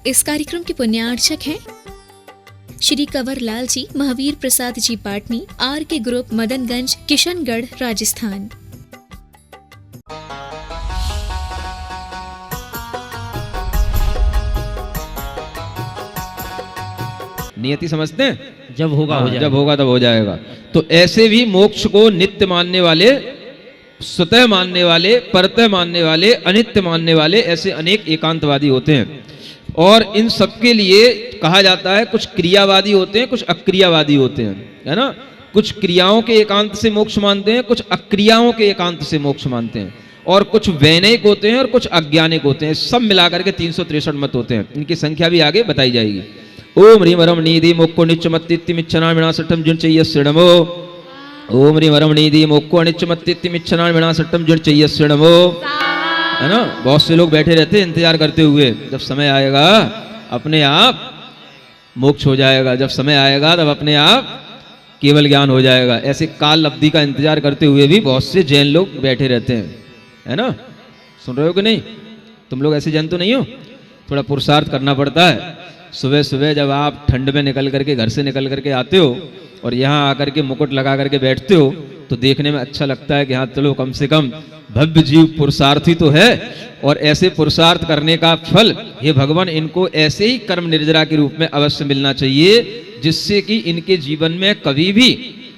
इस कार्यक्रम के पुण्यार्चक हैं श्री कंवर लाल जी, महावीर प्रसाद जी पाटनी, आर के ग्रुप, मदनगंज, किशनगढ़, राजस्थान। नियति समझते हैं, जब होगा हो जाएगा। जब होगा तब हो जाएगा। तो ऐसे भी मोक्ष को नित्य मानने वाले, स्वतः मानने वाले, परतः मानने वाले, अनित्य मानने वाले, ऐसे अनेक एकांतवादी होते हैं। और इन सबके लिए कहा जाता है कुछ क्रियावादी होते हैं, कुछ अक्रियावादी होते हैं, है ना। कुछ क्रियाओं के एकांत से मोक्ष मानते हैं, कुछ अक्रियाओं के एकांत से मोक्ष मानते हैं, और कुछ वैनयिक होते हैं और कुछ अज्ञानिक होते हैं। सब मिलाकर के 363 मत होते हैं। इनकी संख्या भी आगे बताई जाएगी। ओम ह्रीं वरम नीधि मोक्को नित्यमत्तिमिच्छना विनाशट्टम जिण चयस्य नमो। ओम ह्रीं वरम नीधि मोक्को नित्यमत्तिमिच्छना विनाशट्टम जिण चयस्य नमो। है ना। बहुत से लोग बैठे रहते हैं इंतजार करते हुए, जब समय आएगा अपने आप मोक्ष हो जाएगा, जब समय आएगा तब अपने आप केवल ज्ञान हो जाएगा। ऐसे काल अवधि का इंतजार करते हुए भी बहुत से जैन लोग बैठे रहते हैं, है ना। सुन रहे हो कि नहीं? तुम लोग ऐसे जैन तो नहीं हो? थोड़ा पुरुषार्थ करना पड़ता है। सुबह सुबह जब आप ठंड में निकल करके, घर से निकल करके आते हो और यहाँ आकर के मुकुट लगा करके बैठते हो, तो देखने में अच्छा लगता है कि हाँ चलो कम से कम भव्य जीव पुरुषार्थी तो है। और ऐसे पुरुषार्थ करने का फल, हे भगवान, इनको ऐसे ही कर्म निर्जरा के रूप में अवश्य मिलना चाहिए, जिससे कि इनके जीवन में कभी भी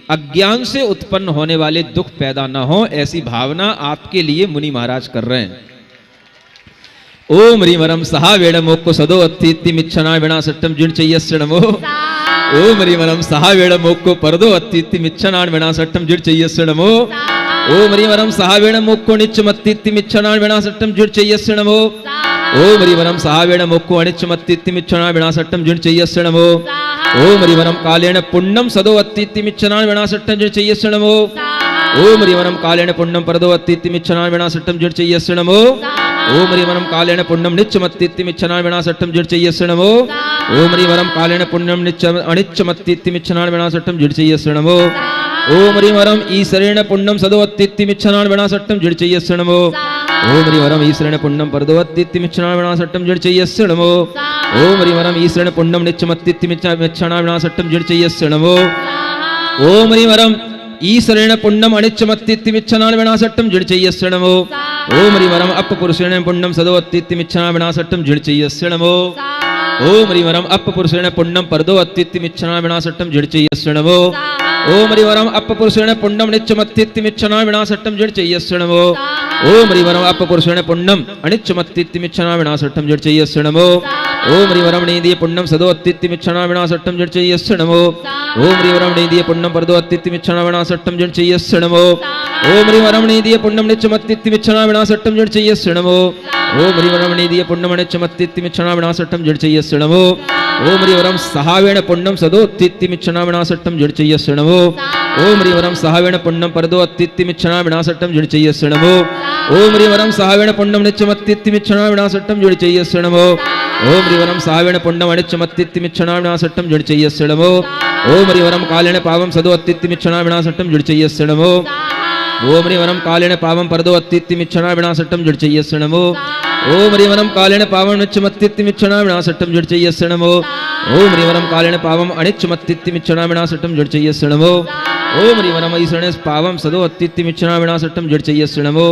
अज्ञान से उत्पन्न होने वाले दुख पैदा न हो। ऐसी भावना आपके लिए मुनि महाराज कर रहे हैं। ओम ह्रीं वरम सहा वेण मोक्को सदो अत्तिमिच्छना विनाशट्टम जिण चयस्य नमो। ओम ह्रीं वरम सहा वेण मोक्को परदो अत्तिमिच्छना विनाशट्टम जिण चयस्य नमो। ओम ह्रीं वरम सहा वेण मोक्को नित्यमत्तिमिच्छना विनाशट्टम जिण चयस्य नमो। ओम ह्रीं वरम सहा वेण मोक्को अनित्यमत्तिमिच्छना विनाशट्टम जिण चयस्य नमो। ओम ह्रीं वरम कालेन पुण्यम सदो अत्तिमिच्छना विनाशट्टम जिण चयस्य नमो। ओम ह्रीं वरम कालेन पुण्यम परदो अत्तिमिच्छना विनाशट्टम जिण चयस्य नमो। ओम ह्रीं वरम कालेन पुण्यम नित्यमत्तिमिच्छना विनाशट्टम जिण चयस्य नमो। ओम ह्रीं वरम कालेन पुण्यम अनित्यमत्तिमिच्छना विनाशट्टम जिण चयस्य नमो। ओम ह्रीं वरम ईश्वरेण पुण्यम सदो अत्तिमिच्छना विनाशट्टम जिण चयस्य नमो। ओम ह्रीं वरम ईश्वरेण पुण्यम परदो अत्तिमिच्छना विनाशट्टम जिण चयस्य नमो। ओम ह्रीं वरम ईश्वरेण पुण्यम नित्यमत्तिमिच्छना विनाशट्टम जिण चयस्य नमो। ओम ह्रीं वरम ईश्वरेण पुण्यम अनित्यमत्तिमिच्छना विनाशट्टम जिण चयस्य नमो। ओम ह्रीं वरम अपपुरुषेण पुण्यम सदो अत्तिमिच्छना विनाशट्टम जिण चयस्य नमो। ओम ह्रीं वरम अपपुरुषेण पुण्यम परदो अत्तिमिच्छना विनाशट्टम जिण चयस्य नमो। ओम ह्रीं वरम अपपुरुषेण पुण्यम नित्यमत्तिमिच्छना विनाशट्टम जिण चयस्य नमो। ओम ह्रीं वरम अपपुरुषेण पुण्यम अनित्यमत्तिमिच्छना विनाशट्टम जिण चयस्य नमो। ओम ह्रीं वरम नीधि पुण्यम सदो अत्तिमिच्छना विनाशट्टम जिण चयस्य नमो। ओम ह्रीं वरम नीधि पुण्यम परदो अत्तिमिच्छना विनाशट्टम जिण चयस्य नमो। ओम ह्रीं वरम नीधि पुण्यम नित्यमत्तिमिच्छना विनाशट्टम जिण चयस्य नमो। ओम ह्रीं वरम नीधि पुण्यम अनित्यमत्तिमिच्छना विनाशट्टम जिण चयस्य नमो। ओम ह्रीं वरम सहावेण पुण्यम सदो अत्तिमिच्छना विनाशट्टम जिण चयस्य नमो। ओम ह्रीं वरम सहावेण पुण्यम परदो अत्तिमिच्छना विनाशट्टम जिण चयस्य नमो। ओम ह्रीं वरम सहावेण पुण्यम नित्यमत्तिमिच्छना विनाशट्टम जिण चयस्य नमो। ओम ह्रीं वरम सहावेण पुण्यम अनित्यमत्तिमिच्छना विनाशट्टम जिण चयस्य नमो। ओम ह्रीं वरम कालेन पावम सदो अत्तिमिच्छना विनाशट्टम जिण चयस्य नमो। ओम ह्रीं वरम कालेन पावम परदो अत्तिमिच्छना विनाशट्टम जिण चयस्य नमो। ओम ह्रीं वरम कालेन पावम नित्यमत्तिमिच्छना विनाशट्टम जिण चयस्य नमो। ओम ह्रीं वरम कालेन पावम अनित्यमत्तिमिच्छना विनाशट्टम जिण चयस्य नमो। ओम ह्रीं वरम ईश्वरेण पावम सदो अत्तिमिच्छना विनाशट्टम जिण चयस्य नमो।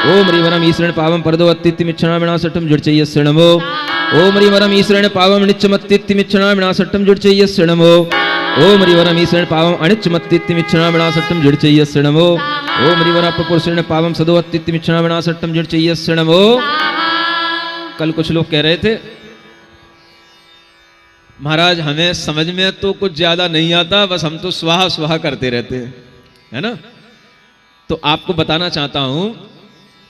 ओम ह्रीं वरम ईश्वरेण पावम परदो अत्तिमिच्छना विनाशट्टम जिण चयस्य नमो। ओम ह्रीं वरम ईश्वरेण पावम नित्यमत्तिमिच्छना विनाशट्टम जिण चयस्य नमो। ओम ह्रीं वरम ईश्वरेण पावम अनित्यमत्तिमिच्छना विनाशट्टम जिण चयस्य नमो। ओम ह्रीं वरम अपपुरुषेण पावम सदो अत्तिमिच्छना विनाशट्टम जिण चयस्य नमो। कल कुछ लोग कह रहे थे, महाराज हमें समझ में तो कुछ ज्यादा नहीं आता, बस हम तो स्वाहा स्वाहा करते रहते हैं, है ना। तो आपको बताना चाहता हूं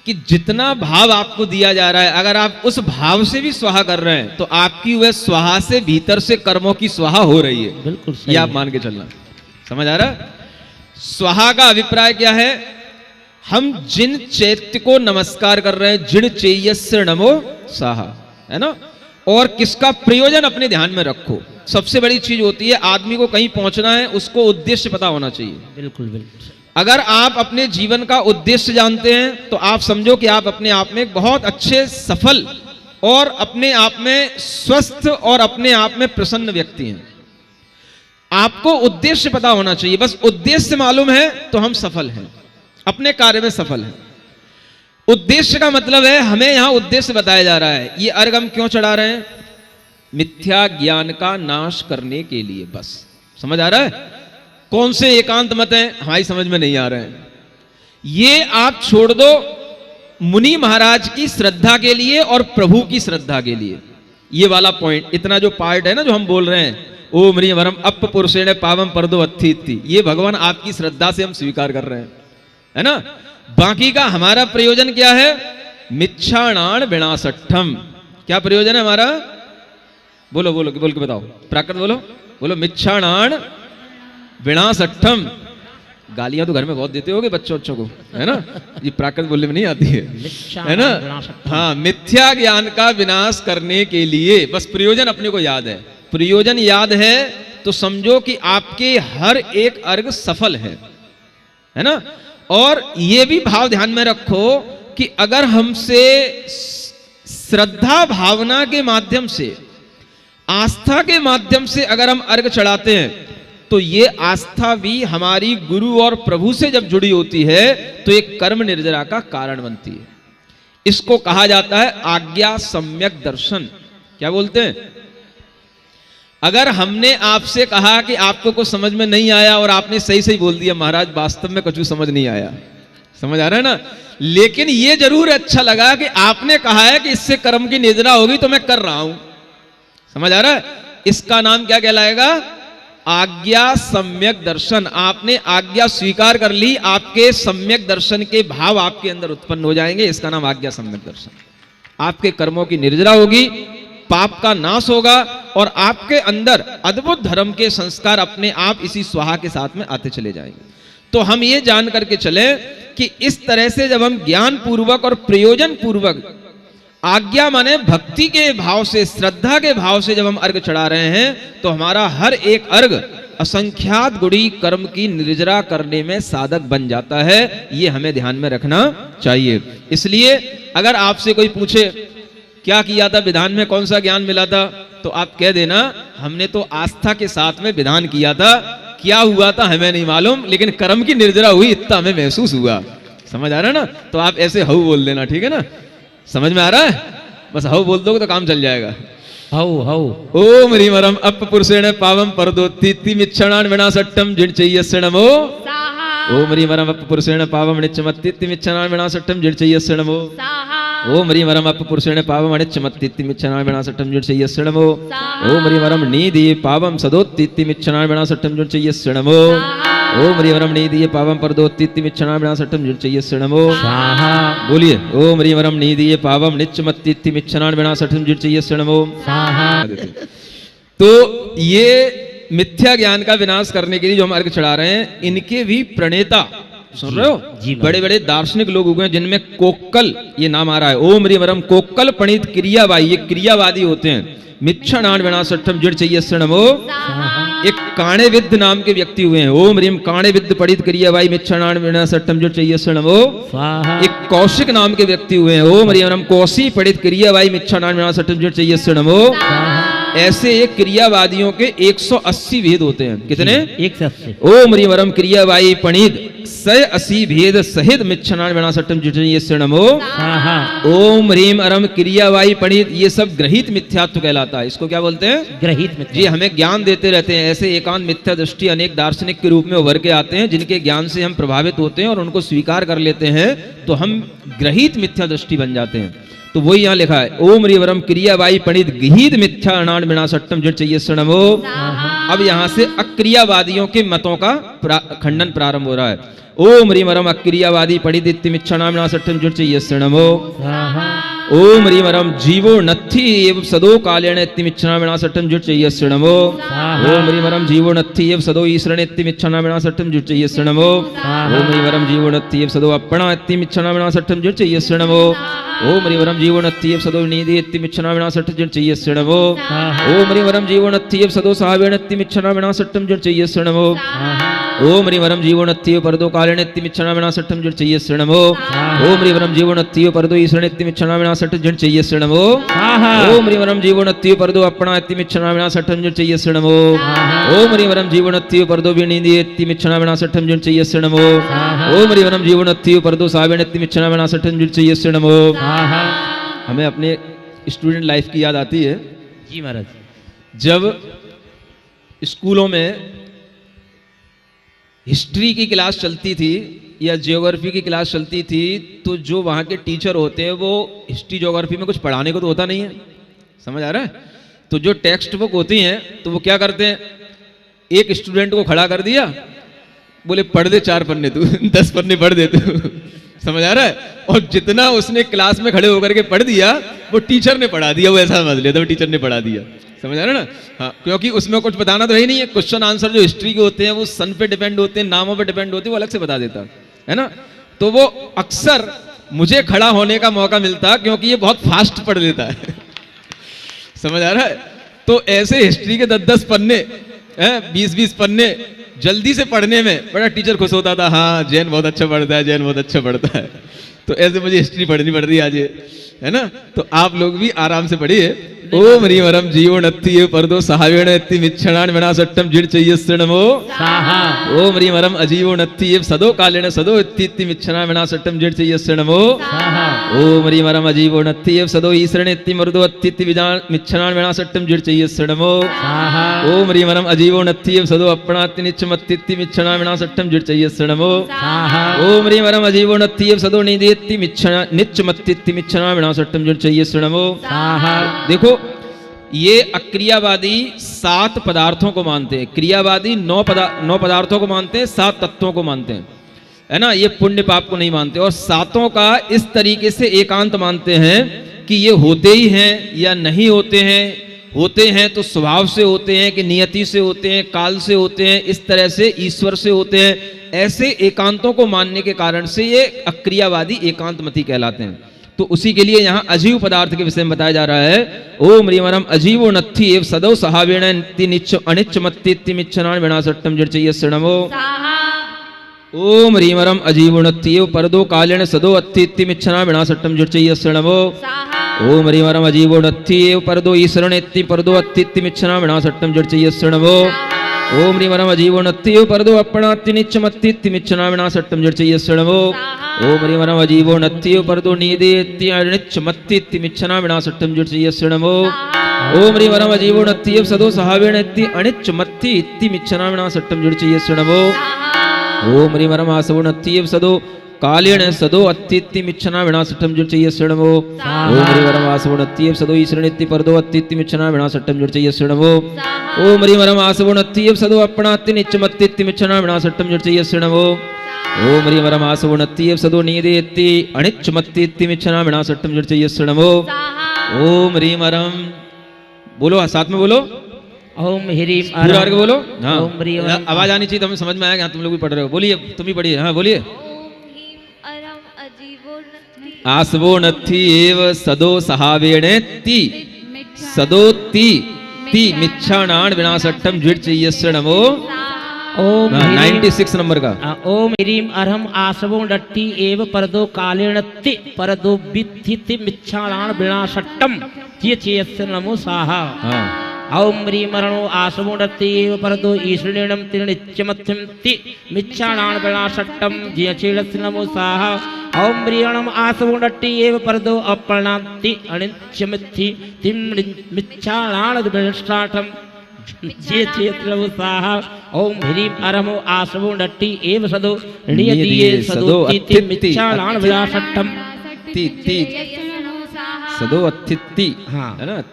कि जितना भाव आपको दिया जा रहा है, अगर आप उस भाव से भी स्वाहा कर रहे हैं तो आपकी वह स्वाहा से भीतर से कर्मों की स्वाहा हो रही है। बिल्कुल ये आप मान के चलना। समझ आ रहा है? स्वाहा का अभिप्राय क्या है? हम जिन चैत्य को नमस्कार कर रहे हैं, जिण चेयस्य नमो साहा, है ना। और किसका प्रयोजन अपने ध्यान में रखो। सबसे बड़ी चीज होती है, आदमी को कहीं पहुंचना है, उसको उद्देश्य पता होना चाहिए। बिल्कुल बिल्कुल। अगर आप अपने जीवन का उद्देश्य जानते हैं तो आप समझो कि आप अपने आप में बहुत अच्छे, सफल और अपने आप में स्वस्थ और अपने आप में प्रसन्न व्यक्ति हैं। आपको उद्देश्य पता होना चाहिए, बस उद्देश्य मालूम है तो हम सफल हैं, अपने कार्य में सफल हैं। उद्देश्य का मतलब है, हमें यहां उद्देश्य बताया जा रहा है, ये अर्घ हम क्यों चढ़ा रहे हैं? मिथ्या ज्ञान का नाश करने के लिए। बस समझ आ रहा है? कौन से एकांत मत हैं हमारी समझ में नहीं आ रहे हैं, ये आप छोड़ दो मुनि महाराज की श्रद्धा के लिए और प्रभु की श्रद्धा के लिए। ये वाला पॉइंट, इतना जो पार्ट है ना जो हम बोल रहे हैं, ओम ह्रीं वरम अप पुरुषेण पावम परदो अत्थि इत्थि, ये भगवान आपकी श्रद्धा से हम स्वीकार कर रहे हैं, है ना। बाकी का हमारा प्रयोजन क्या है? मिच्छाणान विनाशट्ठम। क्या प्रयोजन है हमारा? बोलो बोलो बोल के बताओ, प्राकृत बोलो बोलो। मिच्छाणान विनाशट्ठम। गालियां तो घर में बहुत देते होगे बच्चों को, है ना, ये प्राकृत बोलने में नहीं आती है ना। हाँ, मिथ्या ज्ञान का विनाश करने के लिए, बस प्रयोजन अपने को याद है। प्रयोजन याद है तो समझो कि आपके हर एक अर्घ सफल है ना। और ये भी भाव ध्यान में रखो कि अगर हमसे श्रद्धा भावना के माध्यम से, आस्था के माध्यम से अगर हम अर्घ चढ़ाते हैं, तो ये आस्था भी हमारी गुरु और प्रभु से जब जुड़ी होती है तो एक कर्म निर्जरा का कारण बनती है। इसको कहा जाता है आज्ञा सम्यक दर्शन। क्या बोलते हैं? अगर हमने आपसे कहा कि आपको कुछ समझ में नहीं आया और आपने सही सही बोल दिया, महाराज वास्तव में कुछ समझ नहीं आया, समझ आ रहा है ना, लेकिन ये जरूर अच्छा लगा कि आपने कहा है कि इससे कर्म की निर्जरा होगी तो मैं कर रहा हूं, समझ आ रहा है, इसका नाम क्या कहलाएगा? आज्ञा सम्यक दर्शन। आपने आज्ञा स्वीकार कर ली, आपके सम्यक दर्शन के भाव आपके अंदर उत्पन्न हो जाएंगे, इसका नाम आज्ञा सम्यक दर्शन। आपके कर्मों की निर्जरा होगी, पाप का नाश होगा और आपके अंदर अद्भुत धर्म के संस्कार अपने आप इसी स्वाहा के साथ में आते चले जाएंगे। तो हम ये जान करके चले कि इस तरह से जब हम ज्ञान पूर्वक और प्रयोजन पूर्वक, आज्ञा माने भक्ति के भाव से, श्रद्धा के भाव से जब हम अर्घ चढ़ा रहे हैं, तो हमारा हर एक अर्घ असंख्यात गुणी कर्म की निर्जरा करने में साधक बन जाता है। ये हमें ध्यान में रखना चाहिए। इसलिए अगर आपसे कोई पूछे क्या किया था विधान में, कौन सा ज्ञान मिला था, तो आप कह देना हमने तो आस्था के साथ में विधान किया था, क्या हुआ था हमें नहीं मालूम, लेकिन कर्म की निर्जरा हुई इतना हमें महसूस हुआ। समझ आ रहा है ना? तो आप ऐसे हऊ बोल देना, ठीक है ना। समझ में आ रहा है? बस हऊ बोल दोगे तो काम चल जाएगा। हऊ हऊ ओम ह्रीं वरम अप पुरुषेण पावम परदोत्ति मिच्छणान विनाशट्ठम जिणचय्यस्य नमो। ओम ह्रीं वरम अप पुरुषेण पावम नित्यमत्ति मिच्छणान विनाशट्ठम जिणचय्यस्य नमो। ओम ह्रीं वरम अप पुरुषेण पावम अनित्यमत्ति मिच्छणान विनाशट्ठम जिणचय्यस्य नमो। ओम ह्रीं वरम नीदि पावम सदोत्ति मिच्छणान विनाशट्ठम जिणचय्यस्य नमो। ओम ह्रीं वरम नीदीये पावम परदोत्ति मिच्छणान विनाशट्ठम जिणचय्यस्य नमो। बोलिए ओम ह्रीं वरम नीदीये पावम नित्यमत्ति मिच्छणान विनाशट्ठम जिणचय्यस्य नमो। तो ये मिथ्या ज्ञान का विनाश करने के लिए जो हम अर्घ चढ़ा रहे हैं, इनके भी प्रणेता सुन रहे हो, बड़े बड़े दार्शनिक लोग हुए हैं, जिनमें कोक्कल ये नाम आ रहा है। ओम ह्रीं वरम कोक्कल प्रणीत क्रियावाई, ये क्रियावादी होते हैं। मिच्छणान विनाशट्ठम जिणचय्यस्य नमो। एक काणे विद्ध नाम के व्यक्ति हुए हैं। ओम ह्रीं काणे विद्ध पढ़ित क्रियावाई मिच्छणान विनाशट्ठम जिणचय्यस्य नमो। एक कौशिक नाम के व्यक्ति हुए हैं। ओम ह्रीं वरम कौशी पढ़ित क्रियावाई मिच्छणान विनाशट्ठम जिणचय्यस्य नमो। ऐसे एक क्रियावादियों के 180 भेद होते हैं। कितने? 180। ओम ह्रीं वरम क्रियावाई पणित 180 भेद सहित मिच्छणान विनाशट्ठम जिणचय्यस्य नमो। ओम ह्रीं वरम क्रियावाई पणित, ये सब ग्रहित मिथ्यात्व कहलाता है। इसको क्या बोलते हैं? ग्रहित मिथ्या। जी, हमें ज्ञान देते रहते हैं। ऐसे एकांत मिथ्या दृष्टि अनेक दार्शनिक के रूप में उभर के आते हैं, जिनके ज्ञान से हम प्रभावित होते हैं और उनको स्वीकार कर लेते हैं, तो हम ग्रहित मिथ्या दृष्टि बन जाते हैं। तो वही यहाँ लिखा है ओम ह्रीं वरम क्रियावाई पणित गृहीत मिथ्याणान विनाशट्ठम जिणचय्यस्य नमो। अब यहाँ से अक्रियावादियों के मतों का खंडन प्रारंभ हो रहा है। ओम ह्रीं वरम अक्रियावादी पणित मिच्छणान विनाशट्ठम जिणचय्यस्य नमो। ओम ह्रीं वरम जीवो नत्थि एव सदो कालेन मिच्छणान विनाशट्ठम जिणचय्यस्य नमो। ओम ह्रीं वरम जीवो नत्थि एव सदो ईश्वरेण मिच्छणान विनाशट्ठम जिणचय्यस्य नमो। ओम ह्रीं वरम जीवो नत्थि एव सदो अप्पणा मिच्छणान विनाशट्ठम जिणचय्यस्य नमो। ओम ह्रीं वरम जीवोन्नत्येव सदो नीदेत्ति मिच्छना विनाशट्टं चयस्य नमो ओम ह्रीं वरम जीवोन्नत्येव सदो सावेणत्ति मिच्छना विनाशट्टं चयस्य नमो ओम ह्रीं वरम जीवोन्नत्येव परदो कालेनेत्ति मिच्छना विनाशट्टं चयस्य नमो ओम ह्रीं वरम जीवोन्नत्येव परदो ईश्वरेत्ति मिच्छना विनाशट्टं चयस्य नमो ओम ह्रीं वरम जीवोन्नत्येव परदो अपणात्ति मिच्छना विनाशट्टं चयस्य नमो ओम ह्रीं वरम जीवोन्नत्येव परदो विनीदेत्ति मिच्छना विनाशट्टं चयस्य नमो ओम ह्रीं वरम जीवोन्नत्येव परदो सावेणत्ति मिच्छना विनाशट्टं चयस्य नमो। हमें अपने स्टूडेंट लाइफ की याद आती है जी महाराज। जब स्कूलों में हिस्ट्री की क्लास चलती थी या ज्योग्राफी की क्लास चलती थी तो जो वहाँ के टीचर होते हैं वो हिस्ट्री ज्योग्राफी में कुछ पढ़ाने को तो होता नहीं है, समझ आ रहा है। तो जो टेक्स्ट बुक होती हैं तो वो क्या करते हैं, एक स्टूडेंट को खड़ा कर दिया, बोले पढ़ दे 4 पन्ने तू 10 पन्ने पढ़ दे तू, समझ आ रहा है। और जितना उसने क्लास में खड़े होकर के पढ़ दिया वो टीचर ने पढ़ा दिया, वो ऐसा समझ लेता वो टीचर ने पढ़ा दिया, समझ आ रहा है ना। हाँ, क्योंकि उसमें कुछ बताना तो है ही नहीं है। क्वेश्चन आंसर जो हिस्ट्री के होते हैं वो सन पे डिपेंड होते हैं, नामों पे डिपेंड होते हैं, वो अलग से बता देता है ना। तो वो अक्सर मुझे खड़ा होने का मौका मिलता क्योंकि ये बहुत फास्ट पढ़ लेता है समझ आ रहा है। तो ऐसे हिस्ट्री के 10-10 पन्ने 20-20 पन्ने जल्दी से पढ़ने में बड़ा टीचर खुश होता था, हाँ जैन बहुत अच्छा पढ़ता है, जैन बहुत अच्छा पढ़ता है। तो ऐसे मुझे हिस्ट्री पढ़नी पड़ रही है आज, है ना। तो आप लोग भी आराम से पढ़िए। ओम ह्रीं वरम जीवोन्नत्येव परदो सावेणत्ति मिच्छणान् विनाशट्टं चयस्य नमो ओम ह्रीं वरम अजीवोन्नत्येव सदो कालेन सदो इत्ति मिच्छणान् विनाशट्टं चयस्य नमो ओम ह्रीं वरम अजीवोन्नत्येव सदो ईश्वरेत्ति मरुदो इत्ति मिच्छणान् विनाशट्टं चयस्य नमो ओम ह्रीं वरम अजीवोन्नत्येव सदो अपणात्ति निच्चमत्ति मिच्छणान् विनाशट्टं चयस्य नमो ओम ह्रीं वरम अजीवोन्नत्येव सदो निदेत्ति निच्चमत्ति मिच्छणान् विनाशट्टं चयस्य नमो। देखो ये अक्रियावादी 7 पदार्थों को मानते हैं, क्रियावादी 9 पदार्थों को मानते हैं, 7 तत्वों को मानते हैं, है ना। ये पुण्य पाप को नहीं मानते और 7 का इस तरीके से एकांत मानते हैं कि ये होते ही हैं या नहीं होते हैं तो स्वभाव से होते हैं कि नियति से होते हैं, काल से होते हैं, इस तरह से ईश्वर से होते हैं। ऐसे एकांतों को मानने के कारण से ये अक्रियावादी एकांतमती कहलाते हैं। तो उसी के लिए यहाँ अजीव पदार्थ के विषय में बताया जा रहा है। ओम ह्रीं वरम अजीवोन्नत्येव सदो सहावेणन्ति अनिच्चमत्ति मिच्छणान् विनाशट्टं चयस्य नमो ओम ह्रीं वरम अजीवोन्नत्येव परदो कालेन सदो अत्ति मिच्छणान् विनाशट्टं चयस्य नमो ओम ह्रीं वरम अजीवोन्नत्येव परदो ईश्वरेत्ति परदो अत्ति मिच्छणान् विनाशट्टं चयस्य नमो ओम ह्रीं वरम अजीवोन्नत्येव परदो अपणात्ति निच्चमत्ति मिच्छणान् विनाशट्टं चयस्य नमो ओम ह्रीं वरम अजीवोन्नत्येव परदो नीदेत्ति अनिच्चमत्ति मिच्छणान् विनाशट्टं चयस्य नमो ओम ह्रीं वरम अजीवोन्नत्येव सदो सहावेणत्ति अनिच्चमत्ति मिच्छणान् विनाशट्टं चयस्य नमो ओम ह्रीं वरम आसवोन्नत्येव सदो कालेन सदो अत्ति मिच्छणान् विनाशट्टं चयस्य नमो ओम ह्रीं वरम आसवोन्नत्येव सदो ईश्वरेत्ति परदो अत्ति मिच्छणान् विनाशट्टं चयस्य नमो ओम ह्रीं वरम आसवोन्नत्येव सदो अपणात्ति निच्चमत्ति मिच्छणान् विनाशट्टं चयस्य नमो ओम ह्रीं वरम आसवोन्नत्येव सदो नीदेत्ति अनिच्चमत्ति मिच्छणान् विनाशट्टं चयस्य नमो ओम ह्रीं वरम बोलो साथ में बोलो ओम ह्रीं पूरा करके बोलो। हाँ ओम ह्रीं आवाज आनी चाहिए, तुम्हें समझ में आएगा। तुम लोग भी पढ़ रहे हो, बोलिए तुम भी पढ़िए। हाँ बोलिए। आसवोन्नत्येव सदो सहावेणेत्ति सदोत्ति मिच्छणान् विनाशट्टं चयस्य नमो ओम 96 नंबर का। ओम ह्रीं अरहम आसवोन्नत्ति एव परदो कालेनत्ति परदो वित्थिति मिच्छणान् विनाशट्टं चयस्य नमो साहा ओम ह्रीं मरणो आसवोन्नत्ति एव परदो ईश्वरेणं तिनिच्चमत्ति मिच्छणान् विनाशट्टं चयस्य नमो साहा ओम ह्रीं आसवोन्नत्ति एव परदो अपणात्ति अनिच्चमत्ति मिच्छणान् विनाशट्टं ओम ह्रीं अरमो आसवोन्नत्ति एव सदो नियतिये सदो इति मिच्छणान् विनाशट्टं सदो अत्ति हाँ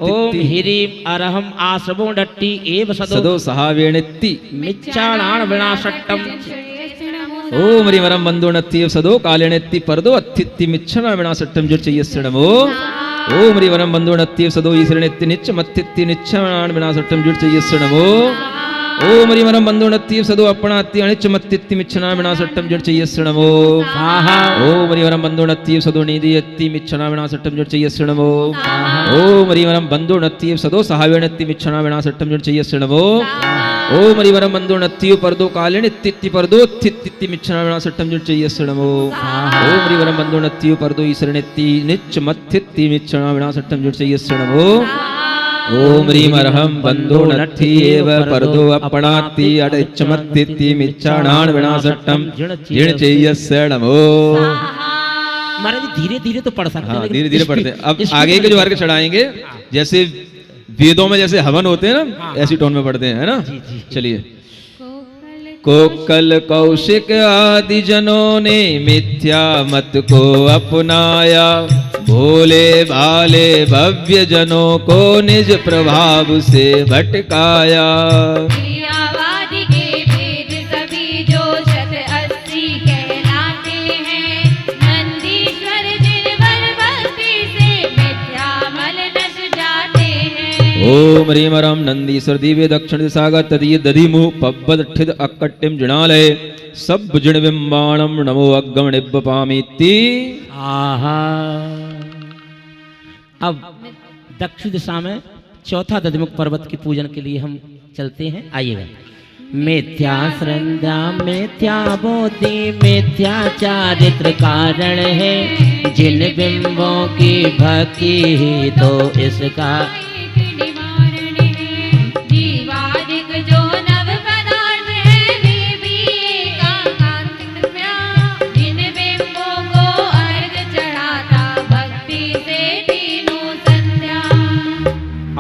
ओम ह्रीं अरहम आसवोन्नत्ति एव सदो सहावेणत्ति मिच्छणान् विनाशट्टं ओम ह्रीं वरम बन्धोन्नत्येव सदो कालेनेत्ति परदो अत्ति मिच्छणान् विनाशट्टं चयस्य नमो ओम ह्रीं वरम बन्धोन्नत्येव सदो ईश्वरेत्ति निच्चमत्ति मिच्छणान् विनाशट्टं चयस्य नमो ओम हरि वरम बंधुनत्ति सदो अपनात्ति अनिच्चमत्ति मिच्छना विनाशट्टम जड़ चयस्य नमो स्वाहा ओम हरि वरम बंधुनत्ति सदो निधियत्ति मिच्छना विनाशट्टम जड़ चयस्य नमो ओम हरि वरम बंधुनत्ति सदो सहावेणत्ति मिच्छना विनाशट्टम जड़ चयस्य नमो ओम हरि वरम बंधुनत्ति परदो कालेन इत्ति परदो थित्ति मिच्छना विनाशट्टम जड़ चयस्य नमो ओम हरि वरम बंधुनत्ति परदो ईश्वरनेत्ति निच्चमत्ति मिच्छना विनाशट्टम जड़ चयस्य नमो ओम ह्रीम अर्हं बंधुनत्ति एव परदो अपनात्ति अडिच्चमत्ति मिच्छाणान विनाशट्टम जिण चेयस्य नमो। महाराज धीरे धीरे तो पढ़ सकते हैं हाँ लेकिन धीरे धीरे पढ़ते हैं। अब इसमें आगे के तो जो अर्घ चढ़ाएंगे जैसे वेदों में जैसे हवन होते हैं ना ऐसी टोन में पढ़ते हैं, है ना। चलिए। कोकल कौशिक आदि जनों ने मिथ्या मत को अपनाया, भोले भाले भव्य जनों को निज प्रभाव से भटकाया। क्रियावादी के वेद सभी जो 80 कहलाते हैं, नंदीश्वर जिनवर भक्ति से मिथ्या मल नश जाते हैं। ओम ह्रीम रम नंदीश्वर दिव्य दक्षिण दिशागत तदीय दधिमु पब्बद ठिद अक्कट्टिम जिणालय सब जिण बिंबाणम नमो अग्गम निब्बपामीति। आहा। अब दक्षिण दिशा में चौथा दधिमुख पर्वत की पूजन के लिए हम चलते हैं, आइएगा। मिथ्या श्रद्धा मिथ्या बोधि मिथ्या चारित्र कारण है, जिन बिंबों की भक्ति ही तो इसका निवारण है। जीवादिक जो नव पदार्थ है वे भी एकांतम्या, जिन बिंबों को अर्घ चढ़ाता भक्ति से तीनों संध्या।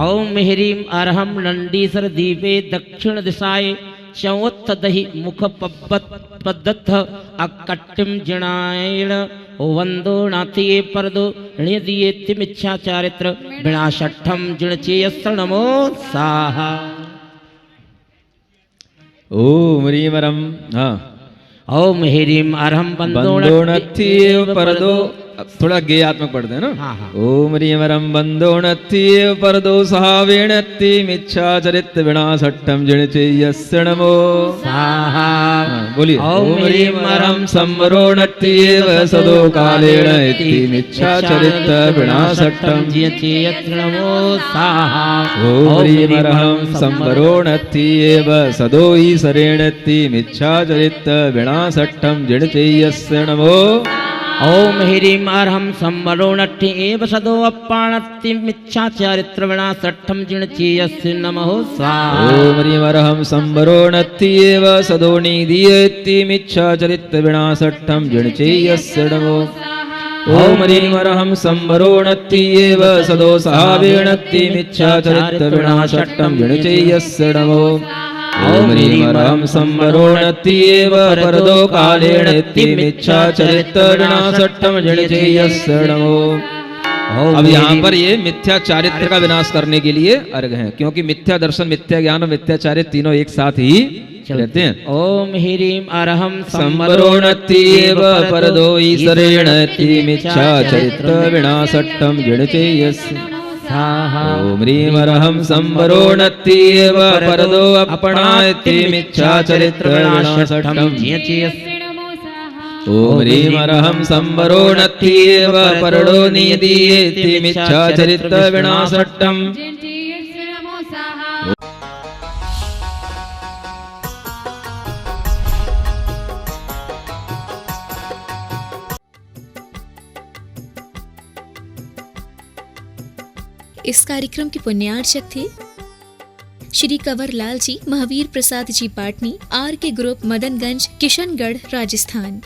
ओम ह्रीम अर्हम नंदीश्वर दीपे दक्षिण दिशाए चौथ दहि मुख पद्दथ अकट्टिम जिणायण वंदो नाथि परदो णियदिये तिमिच्छा चारित्र विनाशट्ठम जिणचेयस्य नमो साहा। ओम ह्रीम रम हाँ ओम ह्रीम अर्हम बंदोणत्थि एव परदो। अब थोड़ा गेयात्मक पढ़ते हैं ना। हाँ, हाँ। ओम ह्रीम रम बंदोणत्थि एव परदो सहावेणत्ति मिच्छा चरित्र विनाशट्टम जिण चेयस्य नमो साहा। हाँ, बोलिए। ओम ह्रीम अर्हं संवरोणत्ति एव सदो कालेन इति मिच्छा चरित्र विनाशट्टम जिणचेयस्य नमो साहा। ओम ह्रीम अर्हं संवरोणत्ति एव सदो ईश्वरेणत्ति मिच्छा चरित्र विनाशट्टम जिण चेयस्य नमो। ओम ह्रीम अर्हं संवरोणट्टि एव सदो अप्पाणत्ति मिच्छा चारित्र विनाशट्ठम जिणचेयस्य नमः स्वाहा। ओम ह्रीम अर्हं संवरोणत्ति एव सदो निधीयेत्ति मिच्छा चरित्र विनाशट्ठम जिण चेयस्य नमो। ओम ह्रीम अर्हं संवरोणत्ति एव सदो सहावेणत्ति मिच्छा चरित्र विनाशट्ठम जिण चेयस्य नमो। ओम ह्रीम अर्हं संवरोणत्ति एव परदो कालेन इति मिच्छा चरित्र विनाशट्ठम जिण चेयस्य नमो। अब यहाँ पर ये मिथ्या चारित्र का विनाश करने के लिए अर्घ है, क्योंकि मिथ्या दर्शन मिथ्या ज्ञान और मिथ्या चारित्र तीनों एक साथ ही रहते हैं। ओम ह्रीम अर्हं संवरोणत्ति एव परदो ईश्वरेण इति मिच्छा चरित्र विनाशट्ठम जिण चेयस्य। ओम ह्रीम अर्हं संवरोणत्ति एव परदो अपनायति मिच्छा चरित्र विनाशट्ठम जिणचेयस्य। ओम ह्रीम अर्हं संवरोणत्ति एव परदो निधीयेति मिच्छा चरित्र विनाशट्ठम। जिणचेयस्य नमो साहा। इस कार्यक्रम के पुण्यार्चक थे श्री कंवर लाल जी, महावीर प्रसाद जी पाटनी, आर के ग्रुप, मदनगंज, किशनगढ़, राजस्थान।